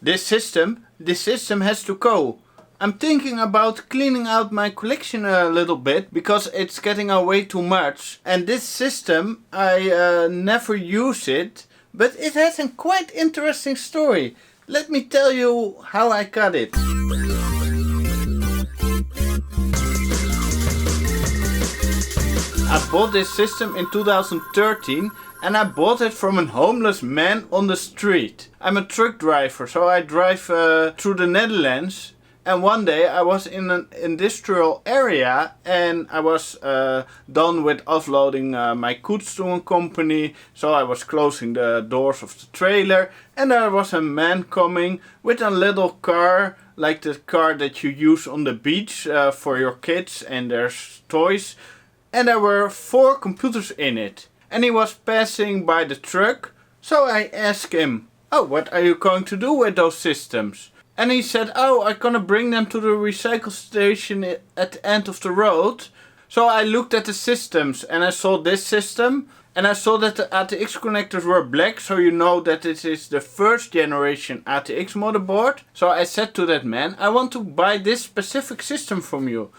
This system has to go. I'm thinking about cleaning out my collection a little bit because it's getting away too much. And this system, I never use it, but it has a quite interesting story. Let me tell you how I got it. I bought this system in 2013 and I bought it from a homeless man on the street. I'm a truck driver, so I drive through the Netherlands. And one day I was in an industrial area and I was done with offloading my goods to a company. So I was closing the doors of the trailer and there was a man coming with a little car, like the car that you use on the beach for your kids, and there's toys. And there were 4 computers in it. And he was passing by the truck. So I asked him, "Oh, what are you going to do with those systems?" And he said, "Oh, I'm gonna bring them to the recycle station at the end of the road." So I looked at the systems and I saw this system. And I saw that the ATX connectors were black, so you know that this is the first generation ATX motherboard. So I said to that man, "I want to buy this specific system from you."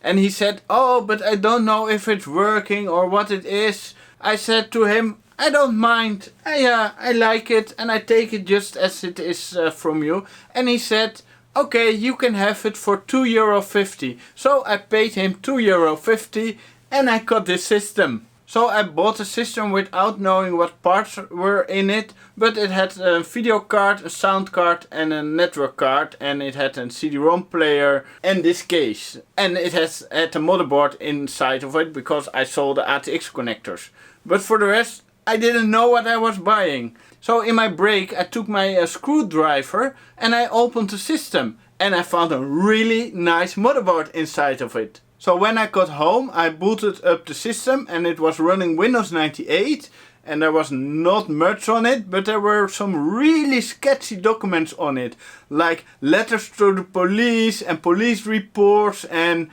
And he said, "Oh, but I don't know if it's working or what it is." I said to him, "I don't mind. I like it and I take it just as it is from you." And he said, "Okay, you can have it for €2.50. So I paid him €2.50 and I got this system. So I bought the system without knowing what parts were in it, but it had a video card, a sound card and a network card, and it had a CD-ROM player and this case. And it had a motherboard inside of it because I saw the ATX connectors. But for the rest, I didn't know what I was buying. So in my break I took my screwdriver and I opened the system and I found a really nice motherboard inside of it. So when I got home I booted up the system and it was running Windows 98 and there was not much on it, but there were some really sketchy documents on it, like letters to the police and police reports and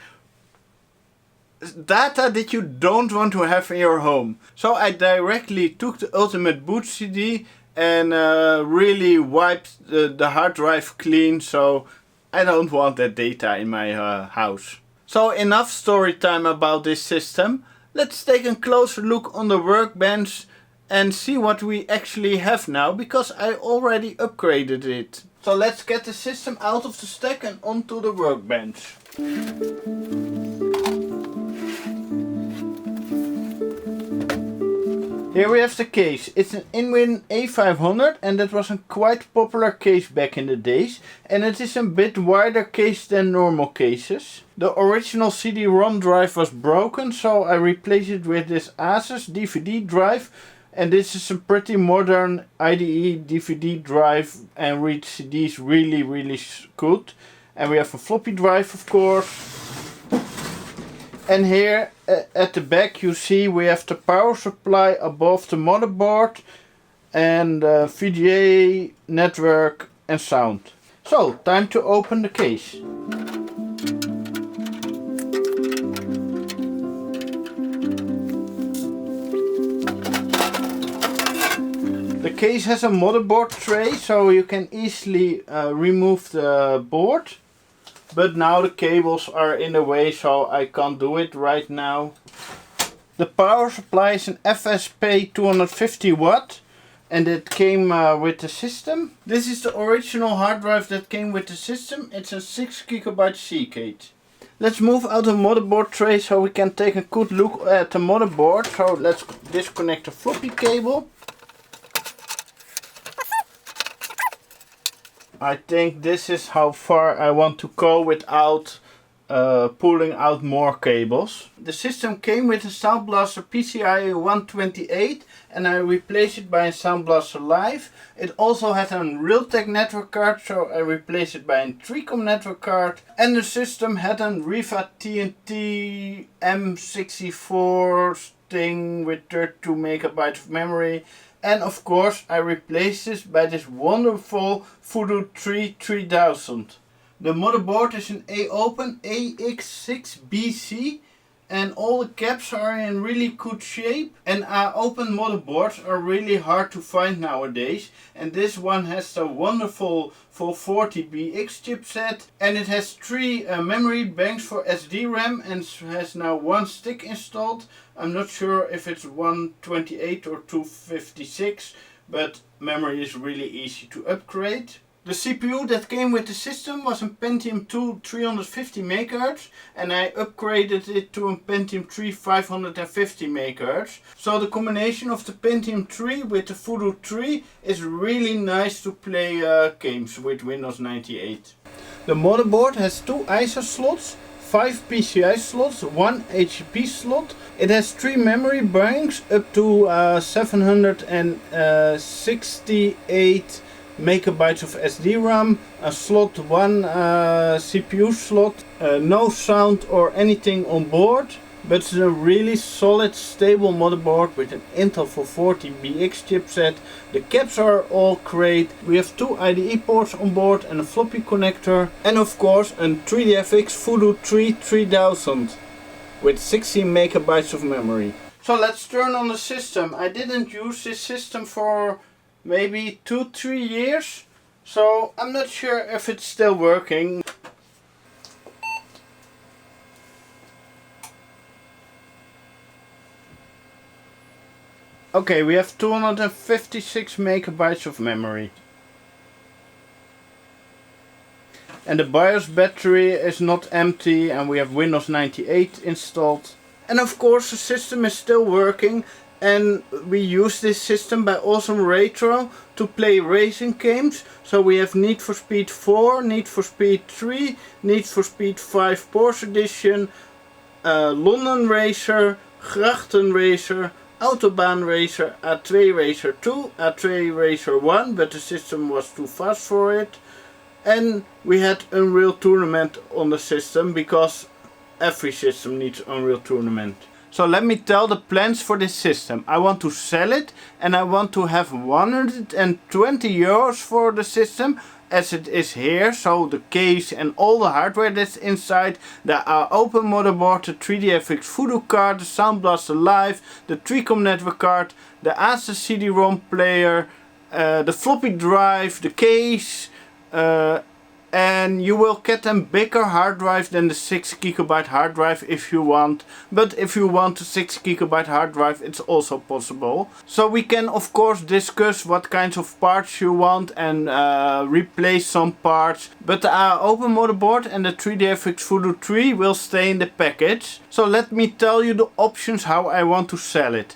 data that you don't want to have in your home. So I directly took the Ultimate Boot CD and really wiped the hard drive clean, so I don't want that data in my house. So enough story time about this system. Let's take a closer look on the workbench and see what we actually have now, because I already upgraded it. So let's get the system out of the stack and onto the workbench. Here we have the case. It's an InWin A500 and that was a quite popular case back in the days, and it is a bit wider case than normal cases. The original CD-ROM drive was broken, so I replaced it with this Asus DVD drive, and this is a pretty modern IDE DVD drive and reads CDs really good. And we have a floppy drive, of course. And here at the back you see we have the power supply above the motherboard and VGA, network and sound. So time to open the case. The case has a motherboard tray, so you can easily remove the board. But now the cables are in the way, so I can't do it right now. The power supply is an FSP 250 watt and it came with the system. This is the original hard drive that came with the system. It's a 6 GB seagate. Let's move out the motherboard tray so we can take a good look at the motherboard. So let's disconnect the floppy cable. I think this is how far I want to go without pulling out more cables. The system came with a Soundblaster PCIe 128 and I replaced it by a Soundblaster Live. It also had a Realtek network card, so I replaced it by a 3-com network card. And the system had a Riva TNT M64 thing with 32 MB of memory. And of course I replaced this by this wonderful Voodoo 3000. The motherboard is an Aopen AX6BC and all the caps are in really good shape, and Aopen motherboards are really hard to find nowadays, and this one has the wonderful 440BX chipset, and it has 3 memory banks for SD RAM and has now 1 stick installed. I'm not sure if it's 128 or 256, but memory is really easy to upgrade. The CPU that came with the system was a Pentium 2 350 MHz, and I upgraded it to a Pentium 3 550 MHz. So the combination of the Pentium 3 with the Voodoo 3 is really nice to play games with Windows 98. The motherboard has 2 ISO slots, 5 PCI slots, 1 HDD slot. It has 3 memory banks up to 768 megabytes of SD RAM, a slot 1 CPU slot, no sound or anything on board, but it's a really solid stable motherboard with an Intel 440BX chipset. The caps are all great. We have 2 IDE ports on board and a floppy connector, and of course a 3DFX Voodoo 3 3000 with 16 megabytes of memory. So let's turn on the system. I didn't use this system for maybe 2-3 years, so I'm not sure if it's still working. Okay, we have 256 megabytes of memory. And the BIOS battery is not empty, and we have Windows 98 installed. And of course the system is still working, and we use this system by Awesome Retro to play racing games. So we have Need for Speed 4, Need for Speed 3, Need for Speed 5 Porsche Edition, London Racer, Grachten Racer, Autobahn Racer, A2 Racer 2, A2 Racer 1, but the system was too fast for it. And we had Unreal Tournament on the system, because every system needs Unreal Tournament. So let me tell the plans for this system. I want to sell it, and I want to have 120 euros for the system as it is here. So the case and all the hardware that's inside, the Aopen motherboard, the 3DFX Voodoo card, the Soundblaster Live, the 3Com network card, the Asus CD-ROM player, the floppy drive, the case, and you will get a bigger hard drive than the 6 GB hard drive if you want. But if you want a 6 GB hard drive, it's also possible. So we can of course discuss what kinds of parts you want and replace some parts. But the Aopen motherboard and the 3DFX Voodoo 3 will stay in the package. So let me tell you the options how I want to sell it.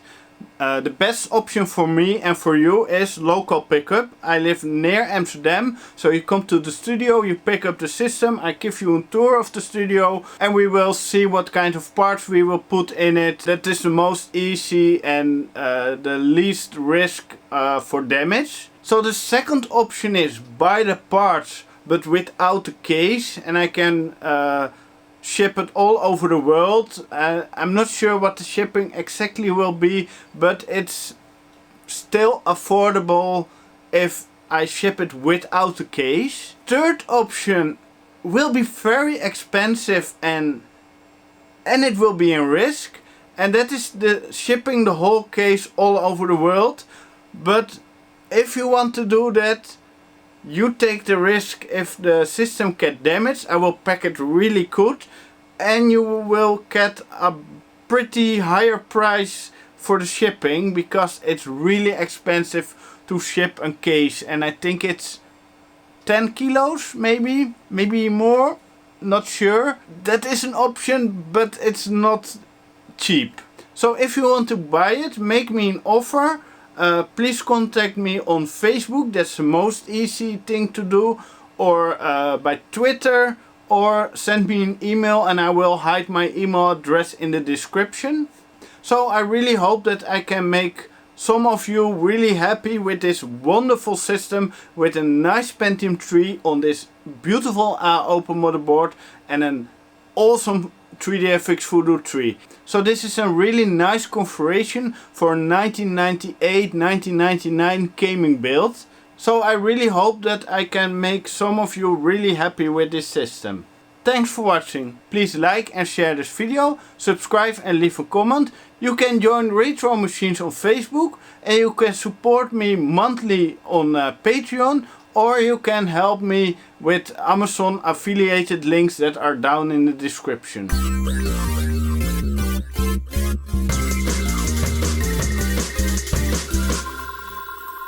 The best option for me and for you is local pickup. I live near Amsterdam, so you come to the studio, you pick up the system, I give you a tour of the studio, and we will see what kind of parts we will put in it. That is the most easy and the least risk for damage. So the second option is buy the parts but without the case, and I can ship it all over the world. I'm not sure what the shipping exactly will be, but it's still affordable if I ship it without the case. Third option will be very expensive and it will be in risk, and that is the shipping the whole case all over the world. But if you want to do that, you take the risk. If the system gets damaged, I will pack it really good, and you will get a pretty higher price for the shipping, because it's really expensive to ship a case, and I think it's 10 kilos, maybe more, not sure. That is an option, but it's not cheap. So if you want to buy it, make me an offer. Please contact me on Facebook, that's the most easy thing to do, or by Twitter, or send me an email, and I will hide my email address in the description. So I really hope that I can make some of you really happy with this wonderful system with a nice Pentium 3 on this beautiful Aopen motherboard and an awesome 3DFX Voodoo 3. So this is a really nice configuration for a 1998-1999 gaming build. So I really hope that I can make some of you really happy with this system. Thanks for watching. Please like and share this video, subscribe and leave a comment. You can join Retro Machines on Facebook and you can support me monthly on Patreon, or you can help me with Amazon affiliated links that are down in the description.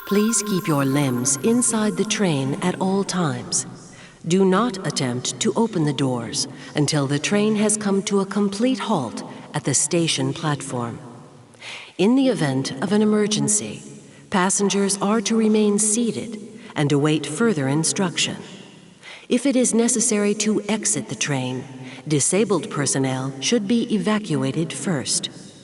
Please keep your limbs inside the train at all times. Do not attempt to open the doors until the train has come to a complete halt at the station platform. In the event of an emergency, passengers are to remain seated and await further instruction. If it is necessary to exit the train, disabled personnel should be evacuated first.